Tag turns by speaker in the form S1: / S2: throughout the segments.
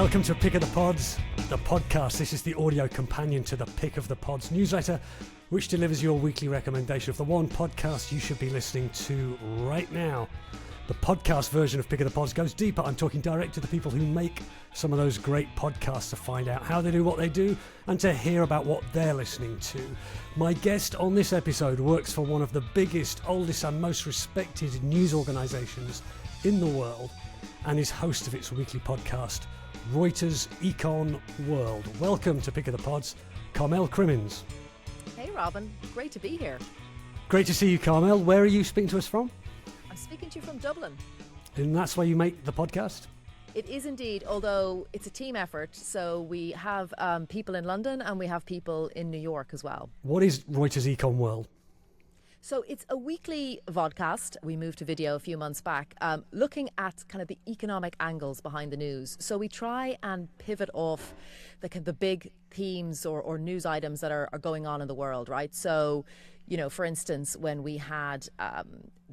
S1: Welcome to Pick of the Pods, the podcast. This is the audio companion to the Pick of the Pods newsletter, which delivers your weekly recommendation of the one podcast you should be listening to right now. The podcast version of Pick of the Pods goes deeper. I'm talking direct to the people who make some of those great podcasts to find out how they do what they do and to hear about what they're listening to. My guest on this episode works for one of the biggest, oldest and most respected news organisations in the world and is host of its weekly podcast, Reuters Econ World. Welcome to Pick of the Pods, Carmel Crimmins.
S2: Hey Robin, great to be here.
S1: Great to see you, Carmel. Where are you speaking to us from?
S2: I'm speaking to you from Dublin.
S1: And that's where you make the podcast?
S2: It is indeed, although it's a team effort. So we have people in London and we have people in New York as well.
S1: What is Reuters Econ World?
S2: So it's a weekly vodcast. We moved to video a few months back, looking at kind of the economic angles behind the news. So we try and pivot off the big themes or news items that are going on in the world, right? So, you know, for instance, when we had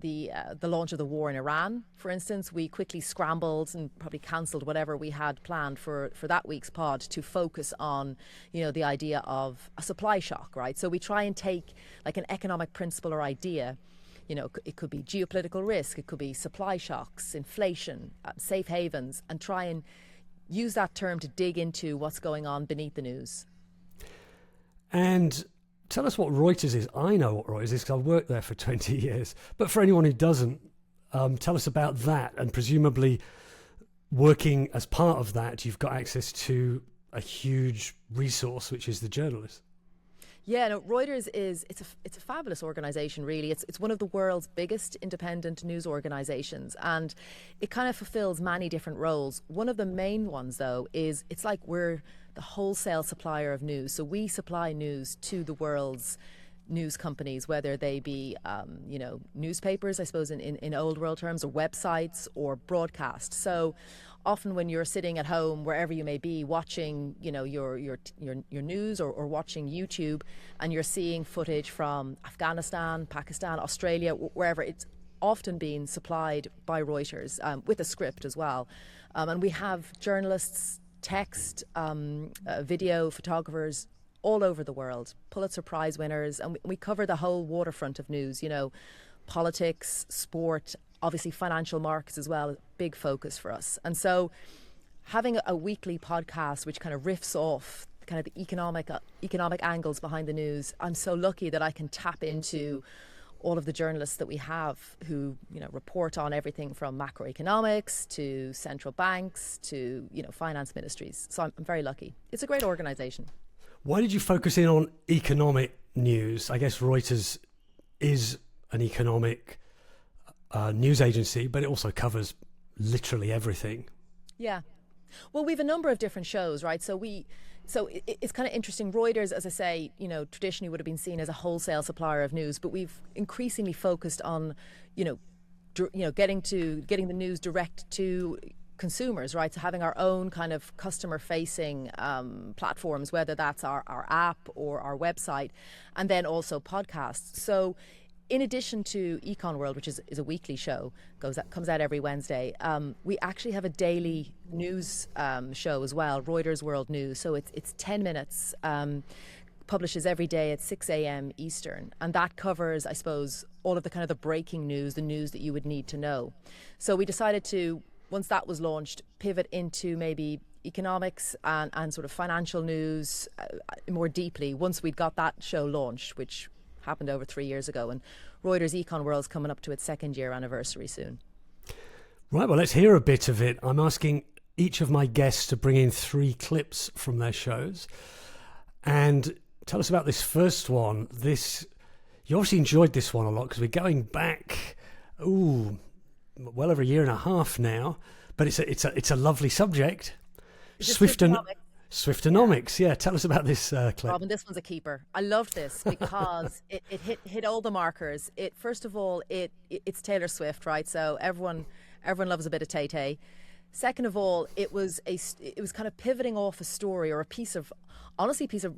S2: the launch of the war in Iran, for instance, we quickly scrambled and probably cancelled whatever we had planned for that week's pod to focus on, you know, the idea of a supply shock, right? So we try and take like an economic principle or idea. You know, it could be geopolitical risk, it could be supply shocks, inflation, safe havens, and try and use that term to dig into what's going on beneath the news.
S1: And tell us what Reuters is. I know what Reuters is because I've worked there for 20 years. But for anyone who doesn't, tell us about that. And presumably working as part of that, you've got access to a huge resource, which is the journalists.
S2: Yeah, no, Reuters it's a fabulous organisation, really. It's one of the world's biggest independent news organisations, and it kind of fulfills many different roles. One of the main ones, though, is it's like we're the wholesale supplier of news. So we supply news to the world's news companies, whether they be, newspapers, I suppose, in old world terms, or websites or broadcast. So often when you're sitting at home, wherever you may be, watching, you know, your news or watching YouTube, and you're seeing footage from Afghanistan, Pakistan, Australia, wherever, it's often being supplied by Reuters with a script as well. And we have journalists, text, video, photographers all over the world, Pulitzer Prize winners, and we cover the whole waterfront of news, you know, politics, sport, obviously financial markets as well, a big focus for us. And so having a weekly podcast which kind of riffs off kind of the economic angles behind the news, I'm so lucky that I can tap into all of the journalists that we have who, you know, report on everything from macroeconomics to central banks to, you know, finance ministries. So I'm very lucky. It's a great organisation.
S1: Why did you focus in on economic news? I guess Reuters is an economic news agency, but it also covers literally everything.
S2: Yeah. Well, we have a number of different shows, right? So it's kind of interesting. Reuters, as I say, you know, traditionally would have been seen as a wholesale supplier of news, but we've increasingly focused on, getting the news direct to consumers, right? So having our own kind of customer-facing platforms, whether that's our app or our website, and then also podcasts. So in addition to Econ World, which is a weekly show, comes out every Wednesday, we actually have a daily news show as well, Reuters World News. So it's 10 minutes, publishes every day at 6 a.m. Eastern. And that covers, I suppose, all of the kind of the breaking news, the news that you would need to know. So we decided to, once that was launched, pivot into maybe economics and sort of financial news more deeply once we'd got that show launched, which happened over 3 years ago, and Reuters Econ World's coming up to its second year anniversary soon.
S1: Right, well, let's hear a bit of it. I'm asking each of my guests to bring in 3 clips from their shows and tell us about this first one. You obviously enjoyed this one a lot because we're going back, well over a year and a half now, but it's a lovely subject. Swiftonomics, yeah. Tell us about this clip.
S2: Robin, this one's a keeper. I loved this because it hit all the markers. First of all, it's Taylor Swift, right? So everyone loves a bit of Tay-Tay. Second of all, it was kind of pivoting off a story or a piece of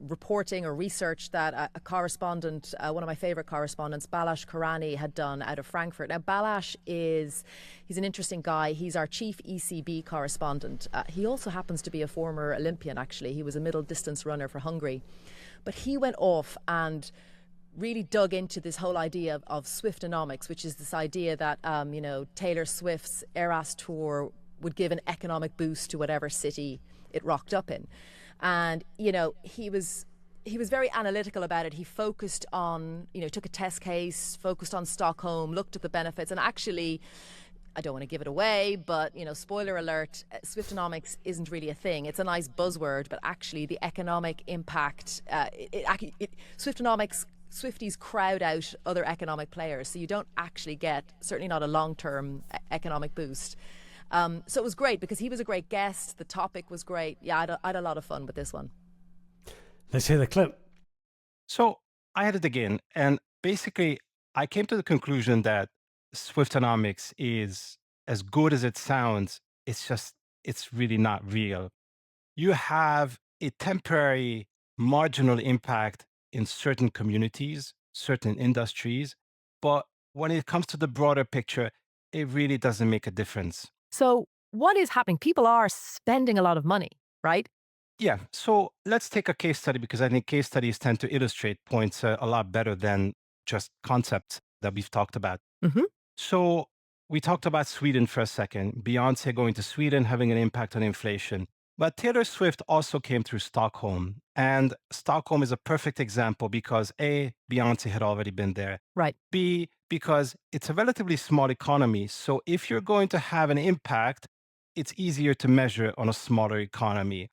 S2: reporting or research that a correspondent, one of my favorite correspondents, Balazs Karani, had done out of Frankfurt. Now, he's an interesting guy. He's our chief ECB correspondent. He also happens to be a former Olympian, actually. He was a middle distance runner for Hungary. But he went off and really dug into this whole idea of Swiftonomics, which is this idea that, Taylor Swift's Eras Tour would give an economic boost to whatever city it rocked up in. And, he was very analytical about it. He focused on, took a test case, focused on Stockholm, looked at the benefits, and actually, I don't want to give it away, but, spoiler alert, Swiftonomics isn't really a thing. It's a nice buzzword, but actually the economic impact, Swifties crowd out other economic players, so you don't actually get, certainly not a long-term economic boost. So it was great because he was a great guest. The topic was great. Yeah, I had a lot of fun with this one.
S1: Let's hear the clip.
S3: So I had it again, and basically I came to the conclusion that Swiftonomics is as good as it sounds. It's really not real. You have a temporary marginal impact in certain communities, certain industries, but when it comes to the broader picture, it really doesn't make a difference.
S4: So what is happening? People are spending a lot of money, right?
S3: Yeah. So let's take a case study because I think case studies tend to illustrate points a lot better than just concepts that we've talked about.
S4: Mm-hmm.
S3: So we talked about Sweden for a second, Beyonce going to Sweden having an impact on inflation. But Taylor Swift also came through Stockholm. And Stockholm is a perfect example because A, Beyonce had already been there.
S4: Right.
S3: B, because it's a relatively small economy. So if you're going to have an impact, it's easier to measure on a smaller economy.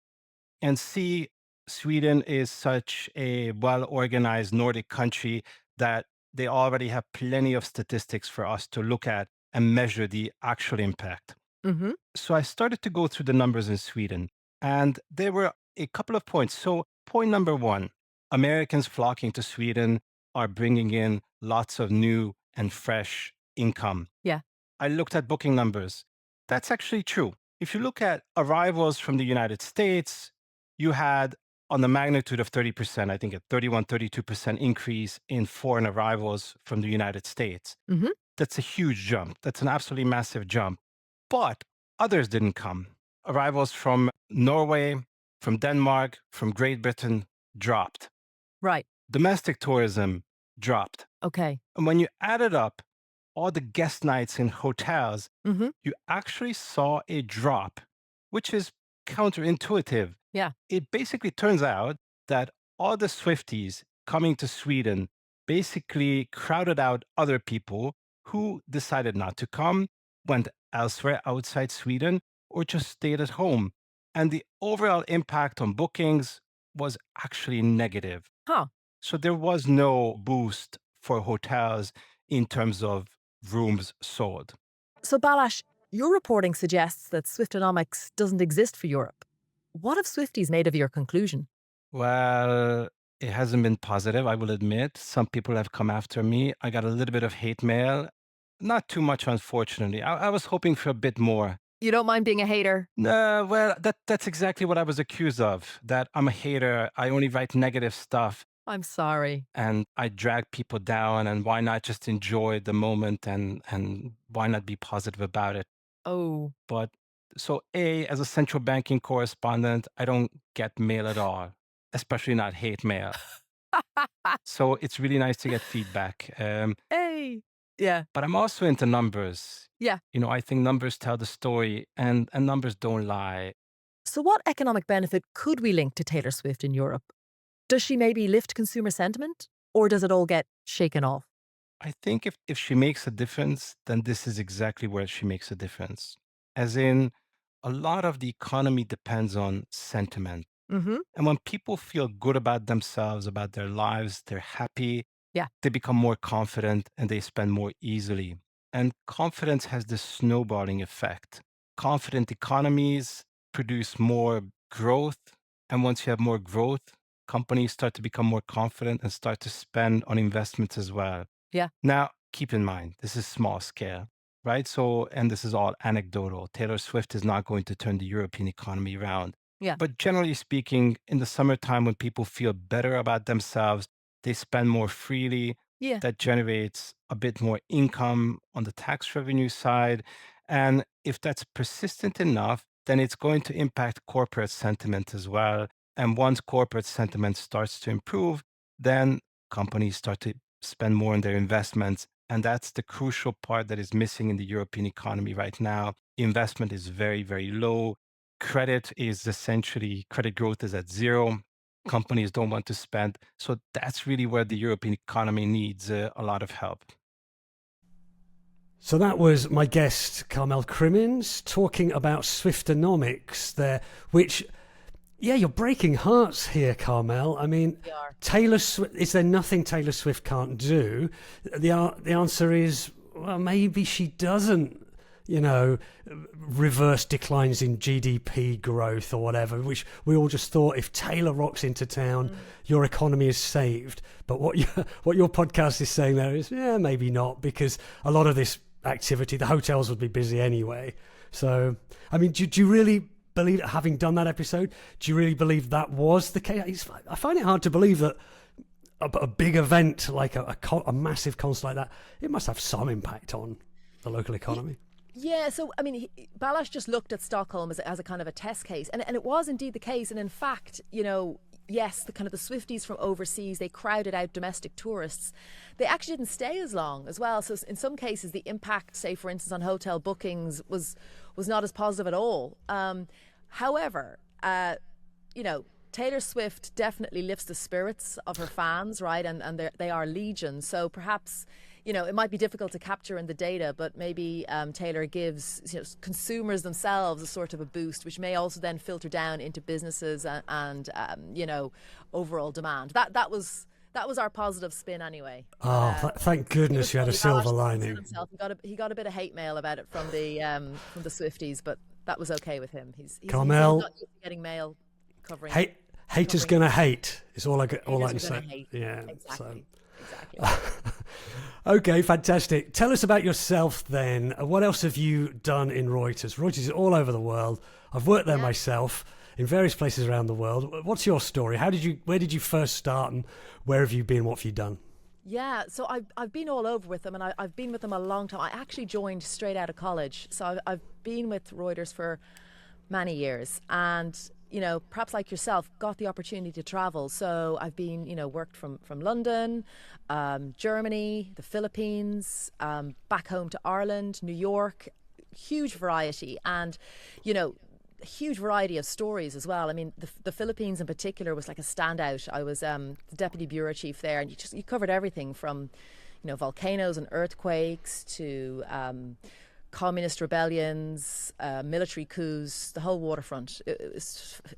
S3: And C, Sweden is such a well-organized Nordic country that they already have plenty of statistics for us to look at and measure the actual impact.
S4: Mm-hmm.
S3: So I started to go through the numbers in Sweden, and there were a couple of points. So point number one, Americans flocking to Sweden are bringing in lots of new and fresh income.
S4: Yeah.
S3: I looked at booking numbers. That's actually true. If you look at arrivals from the United States, you had on the magnitude of 30%, I think a 31, 32% increase in foreign arrivals from the United States.
S4: Mm-hmm.
S3: That's a huge jump. That's an absolutely massive jump. But others didn't come. Arrivals from Norway, from Denmark, from Great Britain dropped.
S4: Right.
S3: Domestic tourism dropped.
S4: Okay.
S3: And when you added up all the guest nights in hotels,
S4: Mm-hmm.
S3: you actually saw a drop, which is counterintuitive.
S4: Yeah.
S3: It basically turns out that all the Swifties coming to Sweden basically crowded out other people who decided not to come, went elsewhere outside Sweden, or just stayed at home. And the overall impact on bookings was actually negative.
S4: Huh.
S3: So there was no boost for hotels in terms of rooms sold.
S4: So Balazs, your reporting suggests that Swiftonomics doesn't exist for Europe. What have Swifties made of your conclusion?
S3: Well, it hasn't been positive, I will admit. Some people have come after me. I got a little bit of hate mail. Not too much, unfortunately. I was hoping for a bit more.
S4: You don't mind being a hater?
S3: Well, that's exactly what I was accused of, that I'm a hater. I only write negative stuff.
S4: I'm sorry.
S3: And I drag people down, and why not just enjoy the moment and why not be positive about it?
S4: Oh.
S3: But so as a central banking correspondent, I don't get mail at all, especially not hate mail. So it's really nice to get feedback.
S4: Hey. Yeah.
S3: But I'm also into numbers.
S4: Yeah.
S3: I think numbers tell the story and numbers don't lie.
S4: So what economic benefit could we link to Taylor Swift in Europe? Does she maybe lift consumer sentiment, or does it all get shaken off?
S3: I think if she makes a difference, then this is exactly where she makes a difference. As in, a lot of the economy depends on sentiment.
S4: Mm-hmm.
S3: And when people feel good about themselves, about their lives, they're happy.
S4: Yeah.
S3: They become more confident and they spend more easily. And confidence has this snowballing effect. Confident economies produce more growth. And once you have more growth, companies start to become more confident and start to spend on investments as well.
S4: Yeah.
S3: Now, keep in mind, this is small scale, right? So, and this is all anecdotal. Taylor Swift is not going to turn the European economy around.
S4: Yeah.
S3: But generally speaking, in the summertime, when people feel better about themselves, they spend more freely.
S4: Yeah.
S3: That generates a bit more income on the tax revenue side. And if that's persistent enough, then it's going to impact corporate sentiment as well. And once corporate sentiment starts to improve, then companies start to spend more on their investments. And that's the crucial part that is missing in the European economy right now. Investment is very, very low. Credit growth is at zero. Companies don't want to spend. So that's really where the European economy needs a lot of help.
S1: So that was my guest, Carmel Crimmins, talking about Swiftonomics there, which, yeah, you're breaking hearts here, Carmel. I mean, Taylor Swift, is there nothing Taylor Swift can't do? The answer is, well, maybe she doesn't, reverse declines in GDP growth or whatever, which we all just thought if Taylor rocks into town, your economy is saved. But what your podcast is saying there is, yeah, maybe not, because a lot of this activity, the hotels would be busy anyway. So, I mean, do you really believe, having done that episode, do you really believe that was the case? I find it hard to believe that a big event like a massive concert like that, it must have some impact on the local economy.
S2: Yeah, so I mean, Balázs just looked at Stockholm as a kind of a test case, and it was indeed the case. And in fact, yes, the Swifties from overseas, they crowded out domestic tourists. They actually didn't stay as long as well. So in some cases, the impact, say for instance, on hotel bookings was not as positive at all. However, Taylor Swift definitely lifts the spirits of her fans, right? And they are legion. So perhaps, it might be difficult to capture in the data, but maybe Taylor gives consumers themselves a sort of a boost, which may also then filter down into businesses and overall demand. That was our positive spin anyway.
S1: Thank goodness you had a silver lining.
S2: He got a bit of hate mail about it from the Swifties, but that was okay with him. He's
S1: Carmel,
S2: not used to getting mail covering.
S1: Haters gonna hate. Is all I can say.
S2: Hate.
S1: Yeah.
S2: Exactly.
S1: Okay, fantastic. Tell us about yourself then. What else have you done in Reuters? Reuters is all over the world. I've worked there myself in various places around the world. What's your story? Where did you first start, and where have you been? What have you done?
S2: Yeah, so I've been all over with them, and I've been with them a long time. I actually joined straight out of college, so I've been with Reuters for many years, and perhaps like yourself, got the opportunity to travel. So I've been, worked from London, Germany, the Philippines, back home to Ireland, New York, huge variety, and a huge variety of stories as well. I mean, the Philippines in particular was like a standout. I was the deputy bureau chief there, and you covered everything from, volcanoes and earthquakes to communist rebellions, military coups, the whole waterfront.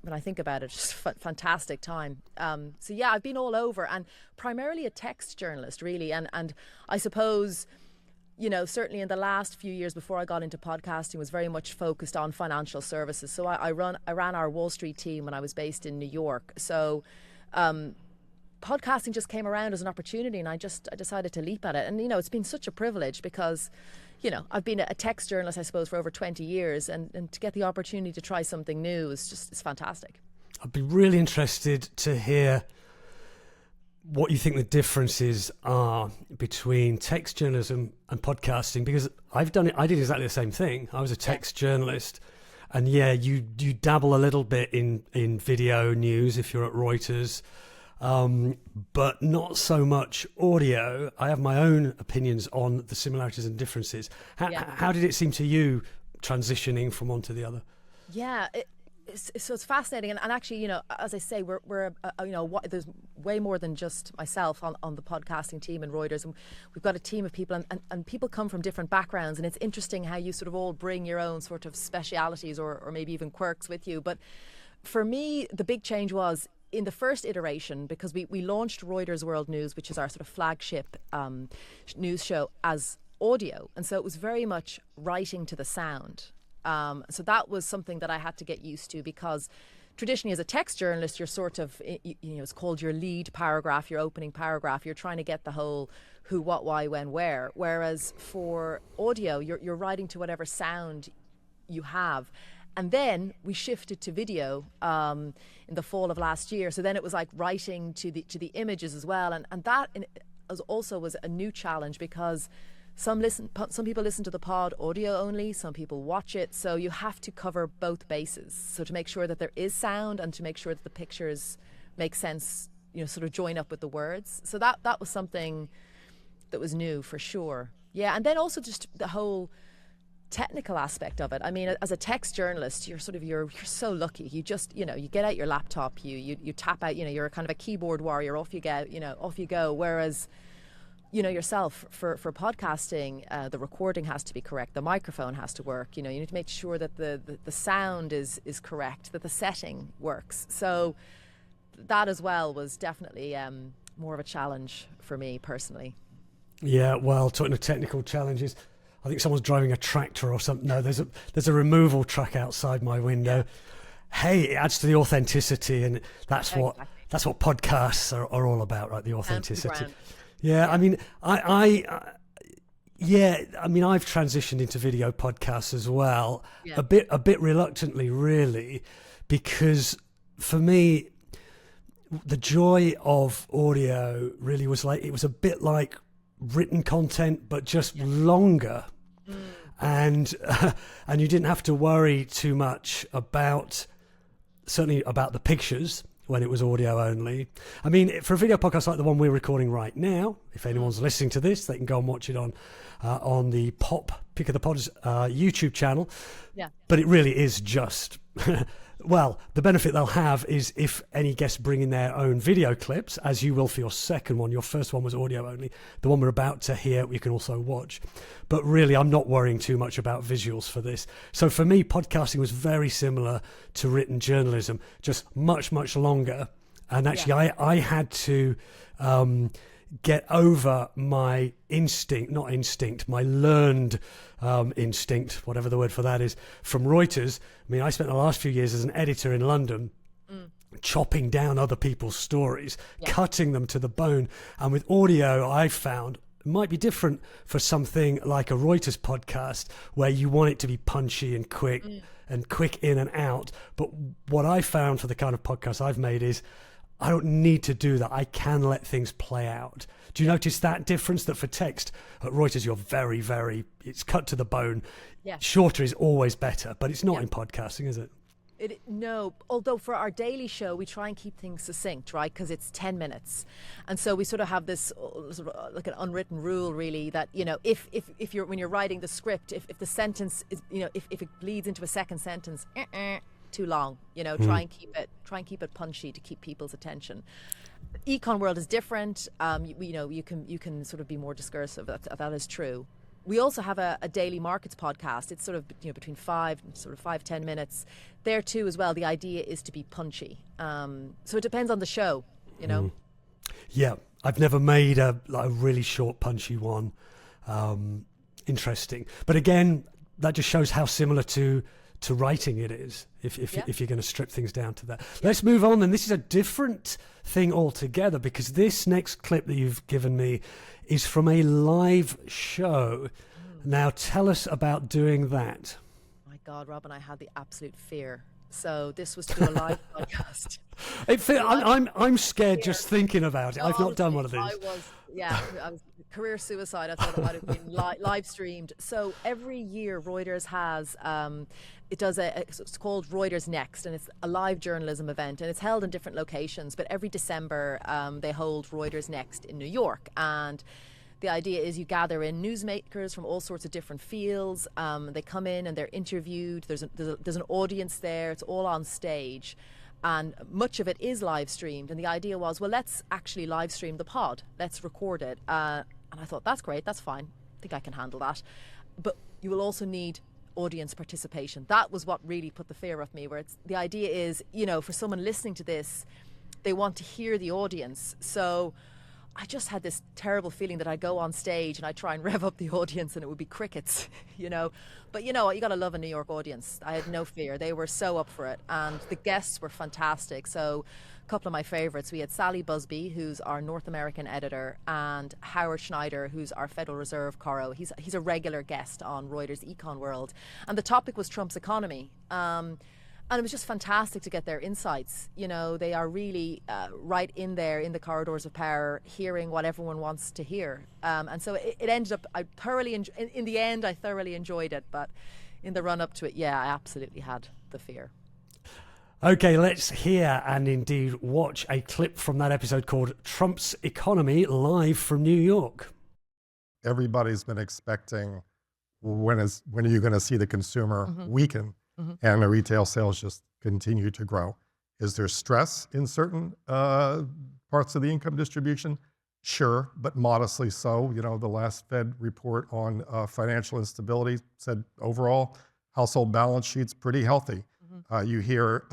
S2: When I think about it, just a fantastic time. So yeah, I've been all over, and primarily a text journalist, really. And I suppose, certainly in the last few years before I got into podcasting, was very much focused on financial services. So I ran our Wall Street team when I was based in New York. So podcasting just came around as an opportunity, and I decided to leap at it. And it's been such a privilege because I've been a text journalist, I suppose, for over 20 years, and to get the opportunity to try something new it's fantastic. I'd
S1: be really interested to hear what you think the differences are between text journalism and podcasting, because I did exactly the same thing. I was a text journalist, and you dabble a little bit in video news if you're at Reuters, but not so much audio. I have my own opinions on the similarities and differences. How did it seem to you transitioning from one to the other?
S2: Yeah, it's fascinating, and actually, as I say, we're there's way more than just myself on the podcasting team in Reuters, and we've got a team of people, and people come from different backgrounds, and it's interesting how you sort of all bring your own sort of specialities or maybe even quirks with you. But for me, the big change was in the first iteration, because we launched Reuters World News, which is our sort of flagship news show, as audio, and so it was very much writing to the sound. So that was something that I had to get used to, because traditionally as a text journalist, you're sort of, it's called your lead paragraph, your opening paragraph. You're trying to get the whole who, what, why, when, where. Whereas for audio, you're writing to whatever sound you have. And then we shifted to video in the fall of last year. So then it was like writing to the images as well. And that was a new challenge, because some people listen to the pod audio only, some people watch it. So you have to cover both bases. So to make sure that there is sound and to make sure that the pictures make sense, sort of join up with the words. So that was something that was new for sure. Yeah, and then also just the whole technical aspect of it. I mean, as a text journalist, you're so lucky. You just, you get out your laptop, you tap out, you're kind of a keyboard warrior, off you go. Whereas, yourself for podcasting, the recording has to be correct, the microphone has to work, you need to make sure that the sound is correct, that the setting works. So that as well was definitely more of a challenge for me personally.
S1: Yeah, well, talking of technical challenges, I think someone's driving a tractor or something. No, there's a removal truck outside my window. Yeah. Hey, it adds to the authenticity, and that's what podcasts are all about, right? The authenticity. Yeah, I mean, I've transitioned into video podcasts as well, a bit reluctantly, really, because for me, the joy of audio really was it was a bit like written content, but just longer. And you didn't have to worry too much certainly about the pictures when it was audio only. I mean, for a video podcast like the one we're recording right now, if anyone's listening to this, they can go and watch it on the Pick of the Pods YouTube channel.
S2: Yeah.
S1: But it really is just well, the benefit they'll have is if any guests bring in their own video clips, as you will for your second one. Your first one was audio only. The one we're about to hear, you can also watch. But really, I'm not worrying too much about visuals for this. So for me, podcasting was very similar to written journalism, just much, much longer. And actually, I had to get over my my learned instinct, whatever the word for that is, from Reuters. I mean, I spent the last few years as an editor in London, chopping down other people's stories, cutting them to the bone. And with audio, I found it might be different for something like a Reuters podcast, where you want it to be punchy and quick in and out. But what I found for the kind of podcast I've made is I don't need to do that. I can let things play out. Do you notice that difference, that for text at Reuters, you're very, very, it's cut to the bone.
S2: Yeah.
S1: Shorter is always better, but it's not in podcasting, is it?
S2: No, although for our daily show, we try and keep things succinct, right? Because it's 10 minutes. And so we sort of have this sort of like an unwritten rule, really, that, if you're, when you're writing the script, if the sentence is, if it bleeds into a second sentence, too long, try and keep it punchy to keep people's attention. Econ World is different. You can sort of be more discursive. That is true. We also have a daily markets podcast. It's sort of between 5-10 minutes. There too, as well, the idea is to be punchy. So it depends on the show,
S1: Yeah, I've never made a really short, punchy one. Interesting, but again, that just shows how similar to writing it is, if you're going to strip things down to that. Let's move on then. This is a different thing altogether, because this next clip that you've given me is from a live show. Now tell us about doing that.
S2: My God, Robin, I had the absolute fear. So this was to a live podcast.
S1: I'm scared just thinking about it. I've not done one of these.
S2: I was career suicide. I thought it might have been live streamed. So every year Reuters has it's called Reuters Next, and it's a live journalism event, and it's held in different locations. But every December they hold Reuters Next in New York, and the idea is you gather in newsmakers from all sorts of different fields. They come in and they're interviewed. There's an audience there. It's all on stage. And much of it is live streamed. And the idea was, well, let's actually live stream the pod. Let's record it. And I thought, that's great. That's fine. I think I can handle that. But you will also need audience participation. That was what really put the fear of me, where the idea is, for someone listening to this, they want to hear the audience. So I just had this terrible feeling that I'd go on stage and I'd try and rev up the audience and it would be crickets, you know. But you know what? You got to love a New York audience. I had no fear. They were so up for it. And the guests were fantastic. So a couple of my favorites. We had Sally Busby, who's our North American editor, and Howard Schneider, who's our Federal Reserve Coro. He's a regular guest on Reuters Econ World. And the topic was Trump's economy. And it was just fantastic to get their insights. You know, they are really right in there in the corridors of power, hearing what everyone wants to hear. And so it ended up, in the end, I thoroughly enjoyed it. But in the run up to it, yeah, I absolutely had the fear.
S1: Okay, let's hear and indeed watch a clip from that episode called Trump's Economy, live from New York.
S5: Everybody's been expecting when are you going to see the consumer weaken? And the retail sales just continue to grow. Is there stress in certain parts of the income distribution? Sure, but modestly so. You know, the last Fed report on financial instability said overall household balance sheets pretty healthy. You hear,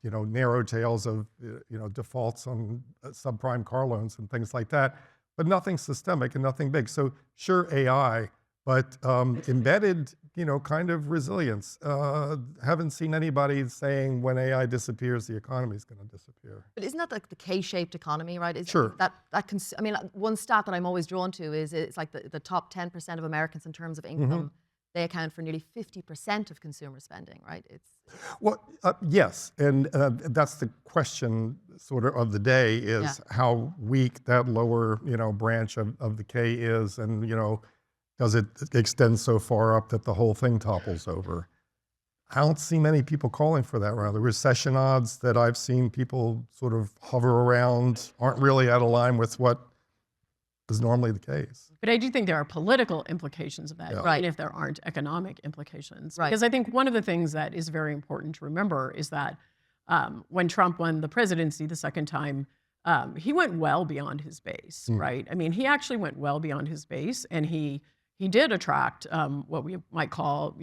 S5: narrow tales of, defaults on subprime car loans and things like that, but nothing systemic and nothing big. So sure, AI, but embedded, kind of resilience. Haven't seen anybody saying when AI disappears, the economy is going to disappear.
S2: But isn't that like the K-shaped economy, right?
S5: Sure.
S2: One stat that I'm always drawn to is it's like the top 10% of Americans in terms of income. They account for nearly 50% of consumer spending, right?
S5: Well, yes, and that's the question sort of the day is how weak that lower, branch of the K is, and, does it extend so far up that the whole thing topples over? I don't see many people calling for that right now. The recession odds that I've seen people sort of hover around aren't really out of line with what is normally the case.
S6: But I do think there are political implications of that,
S2: Right.
S6: even if there aren't economic implications.
S2: Right.
S6: Because I think one of the things that is very important to remember is that when Trump won the presidency the second time, he went well beyond his base, right? I mean, he actually went well beyond his base, and he did attract what we might call,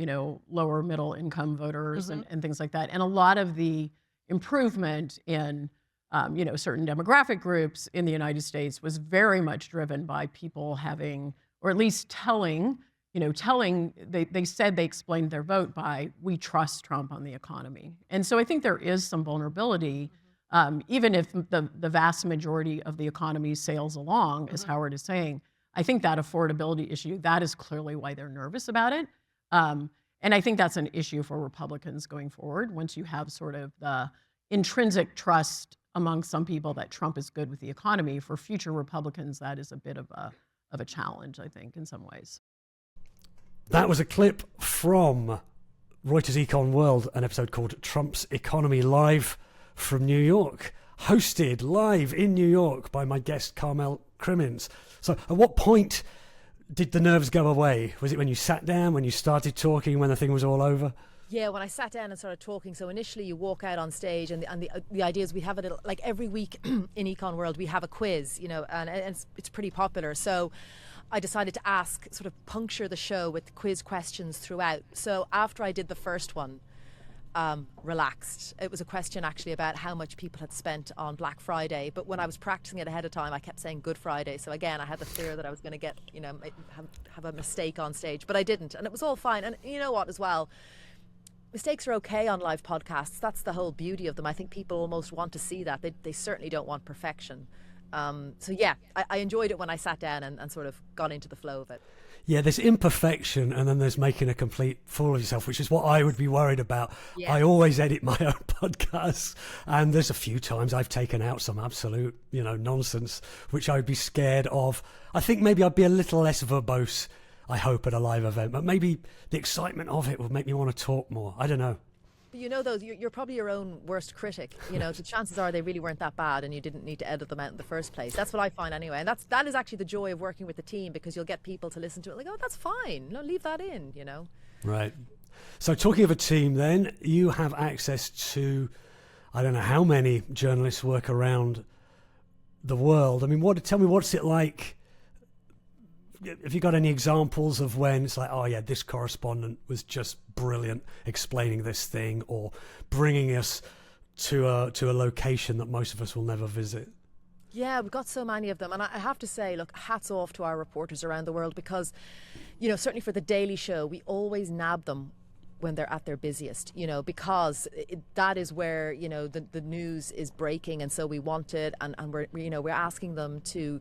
S6: lower middle income voters and things like that. And a lot of the improvement in, certain demographic groups in the United States was very much driven by people having, or at least telling, they said they explained their vote by, we trust Trump on the economy. And so I think there is some vulnerability, even if the vast majority of the economy sails along, as Howard is saying. I think that affordability issue, that is clearly why they're nervous about it. And I think that's an issue for Republicans going forward. Once you have sort of the intrinsic trust among some people that Trump is good with the economy, for future Republicans, that is a bit of a challenge, I think, in some ways.
S1: That was a clip from Reuters Econ World, an episode called Trump's Economy, live from New York, hosted live in New York by my guest Carmel Crimmins. So at what point did the nerves go away? Was it when you sat down, when you started talking, when the thing was all over?
S2: Yeah, when I sat down and started talking. So initially you walk out on stage and the idea is we have a little, like every week in Econ World, we have a quiz, and it's pretty popular. So I decided to sort of puncture the show with quiz questions throughout. So after I did the first one, relaxed. It was a question actually about how much people had spent on Black Friday, but when I was practicing it ahead of time, I kept saying Good Friday. So again, I had the fear that I was going to get, have a mistake on stage, but I didn't, and it was all fine. And you know what, as well, mistakes are okay on live podcasts. That's the whole beauty of them. I think people almost want to see that. They certainly don't want perfection. So yeah, I enjoyed it when I sat down and sort of got into the flow of it.
S1: Yeah, there's imperfection and then there's making a complete fool of yourself, which is what I would be worried about.
S2: Yeah.
S1: I always edit my own podcasts, and there's a few times I've taken out some absolute, nonsense, which I would be scared of. I think maybe I'd be a little less verbose, I hope, at a live event, but maybe the excitement of it would make me want to talk more. I don't know.
S2: But though, you're probably your own worst critic. The chances are they really weren't that bad and you didn't need to edit them out in the first place. That's what I find anyway. And that is actually the joy of working with the team, because you'll get people to listen to it like, oh, that's fine. No, leave that in,
S1: Right. So talking of a team then, you have access to, I don't know how many journalists work around the world. I mean, tell me, what's it like? Have you got any examples of when it's like, oh yeah, this correspondent was just brilliant explaining this thing, or bringing us to a location that most of us will never visit?
S2: Yeah, we've got so many of them. And I have to say, look, hats off to our reporters around the world because, certainly for the Daily Show, we always nab them when they're at their busiest, because that is where, the news is breaking. And so we want it. And we're asking them to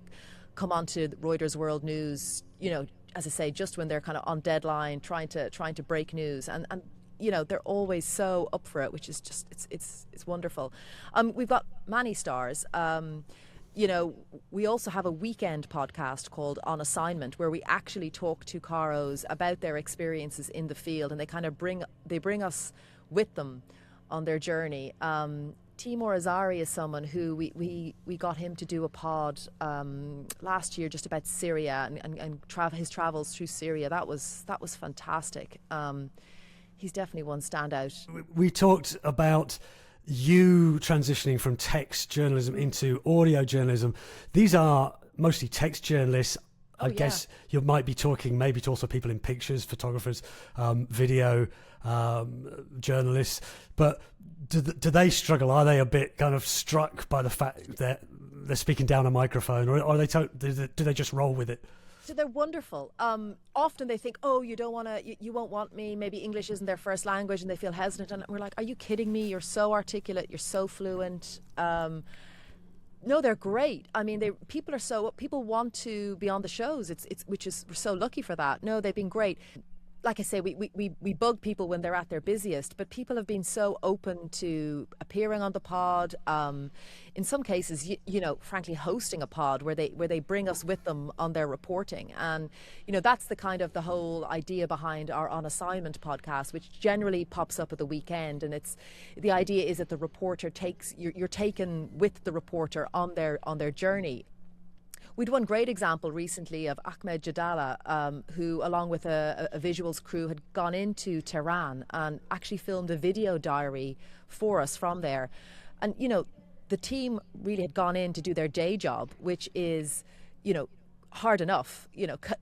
S2: come on to Reuters World News, as I say, just when they're kind of on deadline, trying to break news. And they're always so up for it, which is just, it's wonderful. We've got many stars. We also have a weekend podcast called On Assignment, where we actually talk to Caros about their experiences in the field, and they kind of bring us with them on their journey. Timur Azari is someone who we got him to do a pod last year just about Syria and his travels through Syria. That was fantastic. He's definitely one standout.
S1: We talked about you transitioning from text journalism into audio journalism. These are mostly text journalists. I guess you might be talking maybe to also people in pictures, photographers, video journalists. But do they struggle? Are they a bit kind of struck by the fact that they're speaking down a microphone, or are do they just roll with it?
S2: So they're wonderful. Often they think, oh, you don't want to, you won't want me. Maybe English isn't their first language, and they feel hesitant. And we're like, are you kidding me? You're so articulate. You're so fluent. No, they're great. I mean, people want to be on the shows. We're so lucky for that. No, they've been great. Like I say, we bug people when they're at their busiest, but people have been so open to appearing on the pod. In some cases, frankly, hosting a pod where they bring us with them on their reporting, and that's the kind of the whole idea behind our On Assignment podcast, which generally pops up at the weekend. And the idea is that the reporter you're taken with the reporter on their journey. We'd one great example recently of Ahmed Jadala, who, along with a visuals crew, had gone into Tehran and actually filmed a video diary for us from there. And, the team really had gone in to do their day job, which is, hard enough,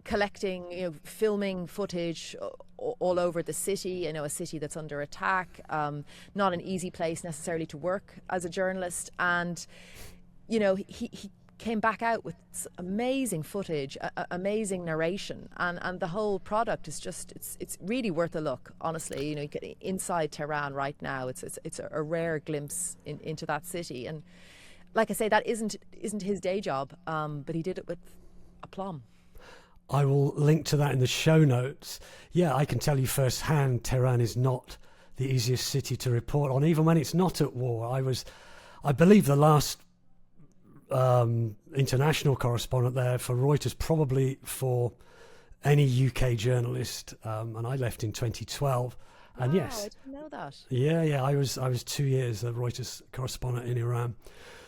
S2: collecting, filming footage all over the city, a city that's under attack, not an easy place necessarily to work as a journalist. And, he came back out with amazing footage, amazing narration, and the whole product is just it's really worth a look. Honestly, you get inside Tehran right now. It's a rare glimpse into that city, and like I say, that isn't his day job, but he did it with aplomb.
S1: I will link to that in the show notes. Yeah, I can tell you firsthand, Tehran is not the easiest city to report on, even when it's not at war. I believe the last international correspondent there for Reuters, probably for any UK journalist, and I left in 2012. And yes,
S2: I didn't know that.
S1: Yeah, I was 2 years a Reuters correspondent in Iran,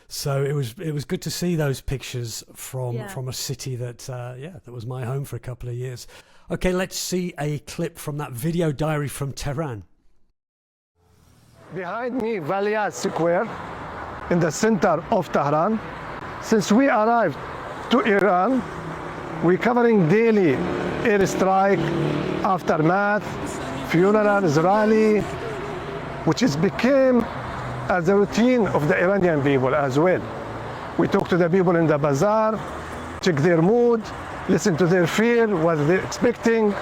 S1: so it was good to see those pictures from a city that was my home for a couple of years. Okay, let's see a clip from that video diary from Tehran.
S7: Behind me, Valia Square, in the center of Tehran. Since we arrived to Iran, we're covering daily airstrike, aftermath, funeral, Israeli, which has become as a routine of the Iranian people as well. We talk to the people in the bazaar, check their mood, listen to their fear, what they're expecting,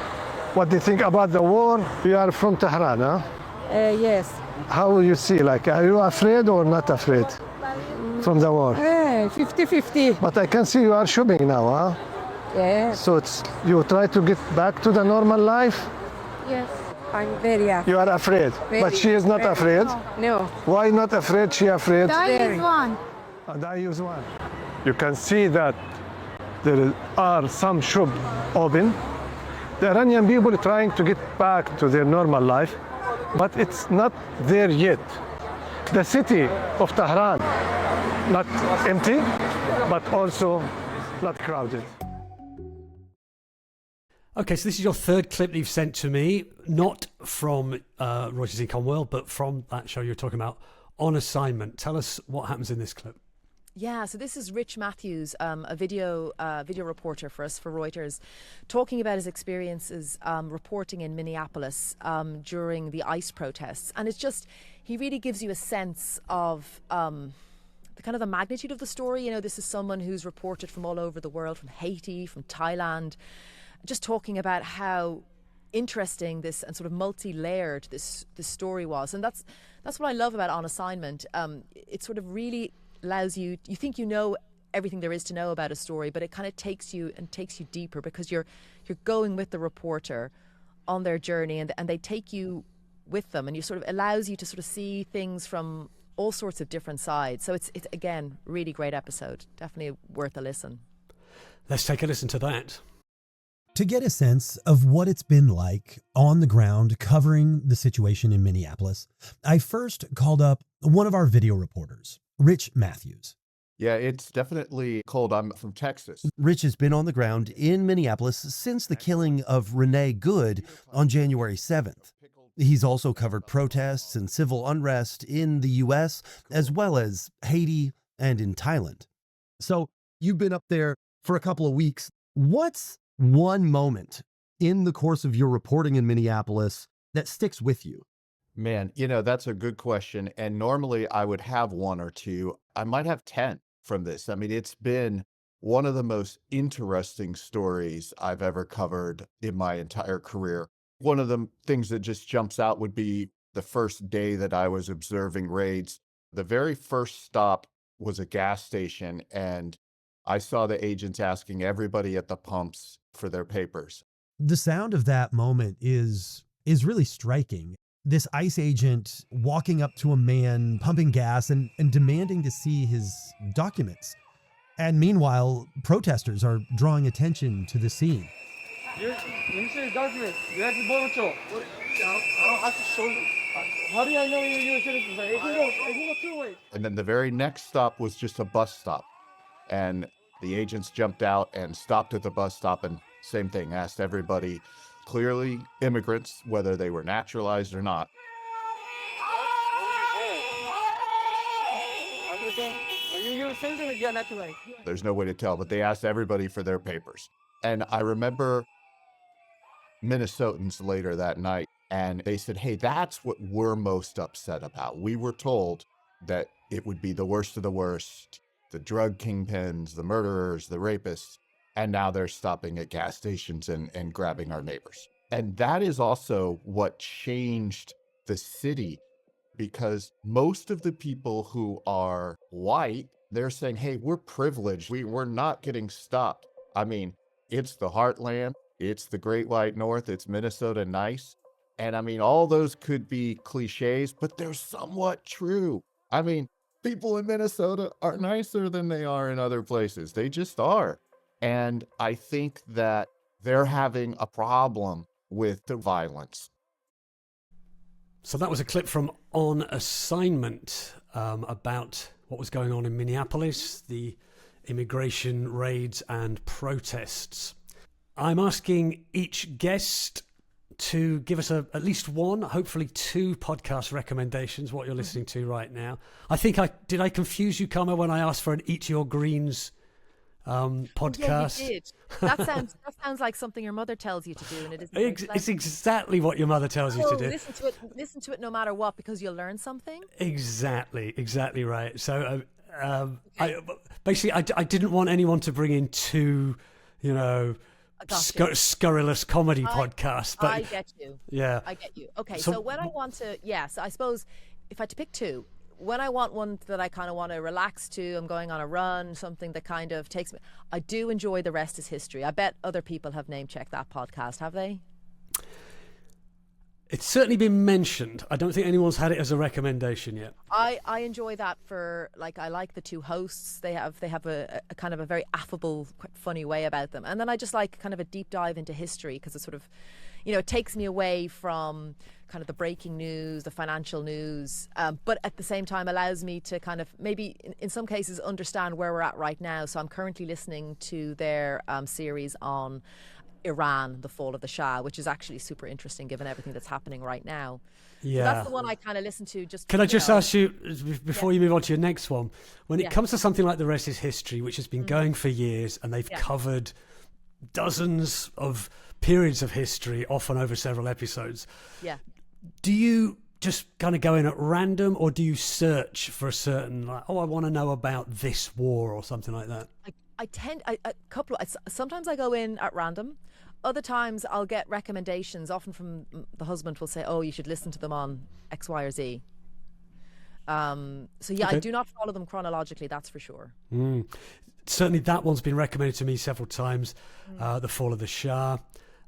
S7: what they think about the war. You are from Tehran, huh?
S8: Yes.
S7: How do you see, are you afraid or not afraid from the war?
S8: 50-50.
S7: But I can see you are shopping now, huh?
S8: Yeah.
S7: So you try to get back to the normal life?
S8: Yes. I'm very happy.
S7: You are afraid, but she is not afraid?
S8: No.
S7: Why not afraid? She afraid?
S8: Very.
S7: I use one. You can see that there are some shops open. The Iranian people are trying to get back to their normal life, but it's not there yet. The city of Tehran, not empty, but also not crowded.
S1: Okay, so this is your third clip that you've sent to me, not from Reuters Econ World, but from that show you're talking about, On Assignment. Tell us what happens in this clip.
S2: Yeah, so this is Rich Matthews, a video reporter for us, for Reuters, talking about his experiences reporting in Minneapolis during the ICE protests. And it's just, he really gives you a sense of kind of the magnitude of the story. You know, this is someone who's reported from all over the world, from Haiti, from Thailand, just talking about how interesting this and sort of multi-layered this story was. And that's what I love about On Assignment. It sort of really allows you think you know everything there is to know about a story, but it kind of takes you deeper, because you're going with the reporter on their journey, and they take you with them, and you sort of allows you to sort of see things from all sorts of different sides. So it's again, really great episode. Definitely worth a listen.
S1: Let's take a listen to that.
S9: To get a sense of what it's been like on the ground covering the situation in Minneapolis, I first called up one of our video reporters, Rich Matthews.
S10: Yeah, it's definitely cold. I'm from Texas.
S9: Rich has been on the ground in Minneapolis since the killing of Renee Good on January 7th. He's also covered protests and civil unrest in the U.S., as well as Haiti and in Thailand. So you've been up there for a couple of weeks. What's one moment in the course of your reporting in Minneapolis that sticks with you?
S10: Man, that's a good question. And normally I would have one or two. I might have 10 from this. I mean, it's been one of the most interesting stories I've ever covered in my entire career. One of the things that just jumps out would be the first day that I was observing raids. The very first stop was a gas station, and I saw the agents asking everybody at the pumps for their papers.
S9: The sound of that moment is really striking. This ICE agent walking up to a man pumping gas and demanding to see his documents. And meanwhile, protesters are drawing attention to the scene.
S11: Let me see your documents. You have to borrow it. I don't have to show you. How do I know you're a citizen? It can go two ways.
S10: And then the very next stop was just a bus stop. And the agents jumped out and stopped at the bus stop, and same thing, asked everybody, clearly immigrants, whether they were naturalized or not. There's no way to tell, but they asked everybody for their papers. And I remember Minnesotans later that night, and they said, hey, that's what we're most upset about. We were told that it would be the worst of the worst, the drug kingpins, the murderers, the rapists, and now they're stopping at gas stations and grabbing our neighbors. And that is also what changed the city, because most of the people who are white, they're saying, hey, we're privileged. We're not getting stopped. I mean, it's the heartland. It's the Great White North. It's Minnesota nice. And I mean, all those could be cliches, but they're somewhat true. I mean, people in Minnesota are nicer than they are in other places. They just are. And I think that they're having a problem with the violence.
S1: So that was a clip from On Assignment about what was going on in Minneapolis, the immigration raids and protests. I'm asking each guest to give us at least one, hopefully two podcast recommendations, what you're listening to right now. I think did I confuse you, Carmel, when I asked for an Eat Your Greens podcast?
S2: Yeah, you did. That sounds like something your mother tells you to do, and it isn't.
S1: It's exactly what your mother tells you to do.
S2: Listen to it no matter what, because you'll learn something.
S1: Exactly right. So I didn't want anyone to bring in two, scurrilous comedy podcasts. But
S2: I get you.
S1: Yeah,
S2: I get you. Okay, so when I want to, I suppose if I had to pick two, when I want one that I kind of want to relax to, I'm going on a run, something that kind of takes me. I do enjoy The Rest is History. I bet other people have name-checked that podcast, have they?
S1: It's certainly been mentioned. I don't think anyone's had it as a recommendation yet.
S2: I enjoy that I like the two hosts. They have a kind of a very affable, quite funny way about them. And then I just like kind of a deep dive into history, because it sort of, it takes me away from kind of the breaking news, the financial news, but at the same time allows me to kind of maybe in some cases understand where we're at right now. So I'm currently listening to their series on Iran, the fall of the Shah, which is actually super interesting given everything that's happening right now.
S1: Yeah,
S2: so that's the one I kind of listen to.
S1: Can I just ask you before you move on to your next one, when it comes to something like The Rest is History, which has been going for years, and they've covered dozens of periods of history, often over several episodes.
S2: Yeah.
S1: Do you just kind of go in at random, or do you search for a certain, like, I want to know about this war or something like that?
S2: Sometimes I go in at random. Other times I'll get recommendations, often from the husband will say, oh, you should listen to them on X, Y, or Z. So yeah,
S1: Okay.
S2: I do not follow them chronologically, that's for sure.
S1: Certainly that one's been recommended to me several times, The Fall of the Shah.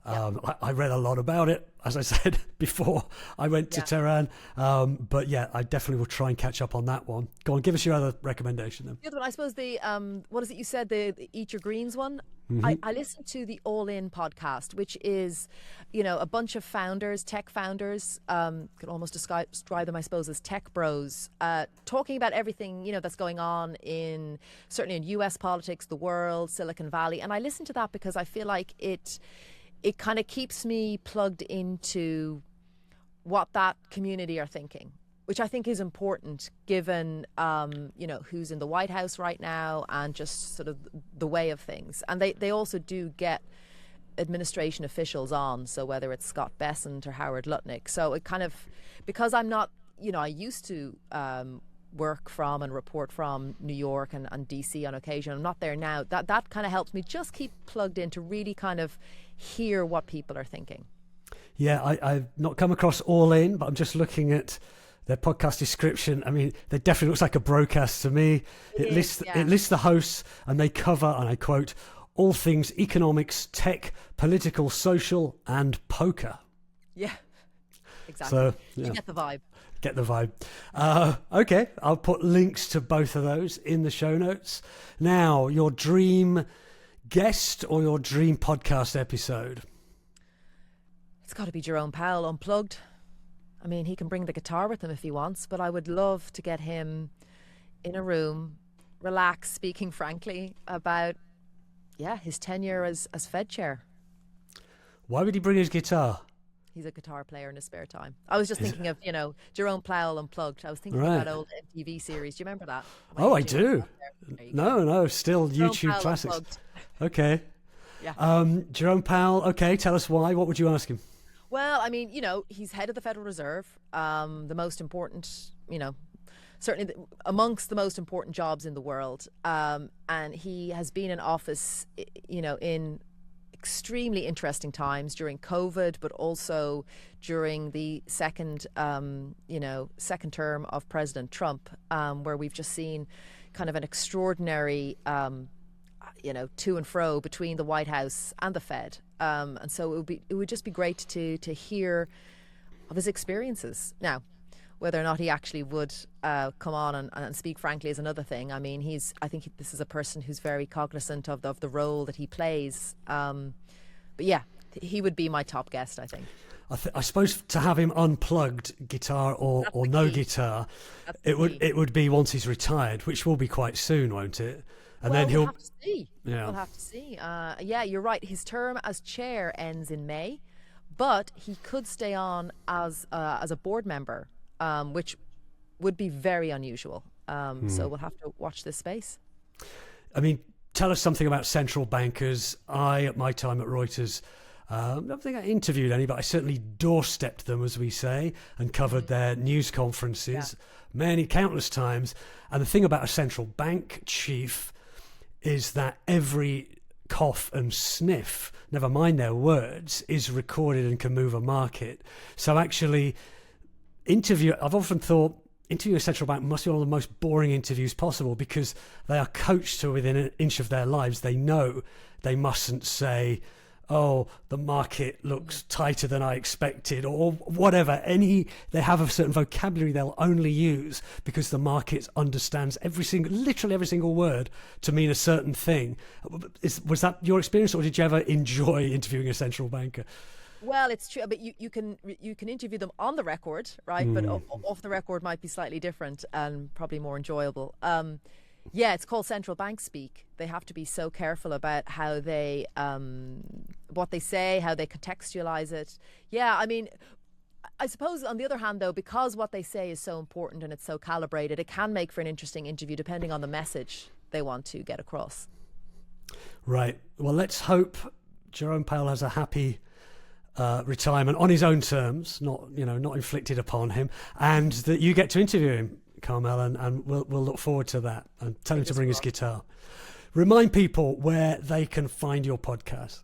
S1: I read a lot about it, as I said before I went to Tehran. But yeah, I definitely will try and catch up on that one. Go on, give us your other recommendation then.
S2: The other one, I suppose, the what is it you said, the Eat Your Greens one? I listened to the All In podcast, which is, a bunch of founders, tech founders, can almost describe them, I suppose, as tech bros, talking about everything, that's going on certainly in US politics, the world, Silicon Valley. And I listen to that because I feel like it kind of keeps me plugged into what that community are thinking, which I think is important given, who's in the White House right now and just sort of the way of things. And they also do get administration officials on, so whether it's Scott Bessent or Howard Lutnick. So it kind of, because I'm not, I used to work from and report from New York and DC on occasion. I'm not there now. That kind of helps me just keep plugged in to really kind of hear what people are thinking.
S1: Yeah, I've not come across All In, but I'm just looking at their podcast description. I mean, it definitely looks like a broadcast to me. It lists the hosts, and they cover, and I quote, all things economics, tech, political, social, and poker.
S2: Yeah, exactly.
S1: So
S2: you get the vibe.
S1: Get the vibe. Okay, I'll put links to both of those in the show notes. Now, your dream guest or your dream podcast episode?
S2: It's got to be Jerome Powell Unplugged. I mean, he can bring the guitar with him if he wants, but I would love to get him in a room, relax, speaking frankly about, his tenure as Fed chair.
S1: Why would he bring his guitar?
S2: He's a guitar player in his spare time. I was just thinking of, Jerome Powell Unplugged. I was thinking of that old MTV series. Do you remember that?
S1: Oh, I do. No, still
S2: Jerome
S1: YouTube
S2: Powell
S1: classics.
S2: Unplugged.
S1: Okay.
S2: Yeah.
S1: Jerome Powell, okay, tell us why. What would you ask him?
S2: Well, I mean, he's head of the Federal Reserve, the most important, certainly amongst the most important jobs in the world. And he has been in office, in extremely interesting times during COVID, but also during the second term of President Trump, where we've just seen kind of an extraordinary, to and fro between the White House and the Fed. And so it would just be great to hear of his experiences. Now, whether or not he actually would come on and speak frankly is another thing. I mean, I think this is a person who's very cognizant of the role that he plays. But yeah, he would be my top guest, I think.
S1: I suppose to have him unplugged, guitar or no guitar, it would be once he's retired, which will be quite soon, won't it? And then
S2: we'll have to see.
S1: Yeah.
S2: We'll have to see. You're right. His term as chair ends in May, but he could stay on as a board member, which would be very unusual. So we'll have to watch this space.
S1: I mean, tell us something about central bankers. At my time at Reuters, I don't think I interviewed any, but I certainly doorstepped them, as we say, and covered their news conferences countless times. And the thing about a central bank chief is that every cough and sniff, never mind their words, is recorded and can move a market. So actually, I've often thought interviewing a central bank must be one of the most boring interviews possible, because they are coached to within an inch of their lives. They know they mustn't say, oh, the market looks tighter than I expected, or whatever. They have a certain vocabulary they'll only use because the market understands literally every single word to mean a certain thing. Was that your experience, or did you ever enjoy interviewing a central banker?
S2: Well, it's true, but you can interview them on the record, right? But off the record might be slightly different and probably more enjoyable. It's called central bank speak. They have to be so careful about how they, what they say, how they contextualize it. Yeah, I mean, I suppose on the other hand, though, because what they say is so important and it's so calibrated, it can make for an interesting interview depending on the message they want to get across.
S1: Right. Well, let's hope Jerome Powell has a happy retirement on his own terms, not inflicted upon him, and that you get to interview him, Carmel, and we'll look forward to that, and tell him to bring his guitar. Remind people where they can find your podcast.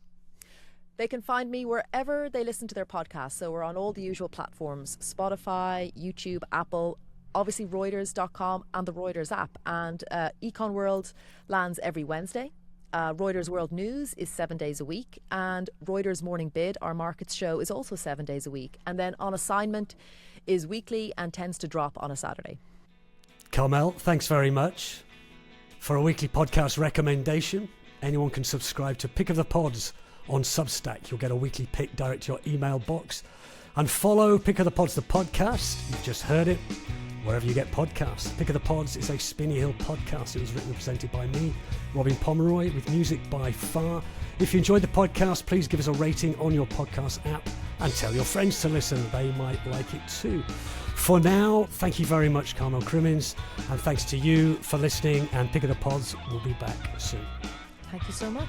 S2: They can find me wherever they listen to their podcasts. So we're on all the usual platforms: Spotify, YouTube, Apple, obviously Reuters.com and the Reuters app. And Econ World lands every Wednesday. Reuters World News is 7 days a week. And Reuters Morning Bid, our markets show, is also 7 days a week. And then On Assignment is weekly and tends to drop on a Saturday.
S1: Carmel, thanks very much. For a weekly podcast recommendation, anyone can subscribe to Pick of the Pods on Substack. You'll get a weekly pick direct to your email box. And follow Pick of the Pods, the podcast. You've just heard it wherever you get podcasts. Pick of the Pods is a Spinny Hill podcast. It was written and presented by me, Robin Pomeroy, with music by Far. If you enjoyed the podcast, please give us a rating on your podcast app and tell your friends to listen. They might like it too. For now, thank you very much, Carmel Crimmins, and thanks to you for listening, and Pick of the Pods will be back soon.
S2: Thank you so much.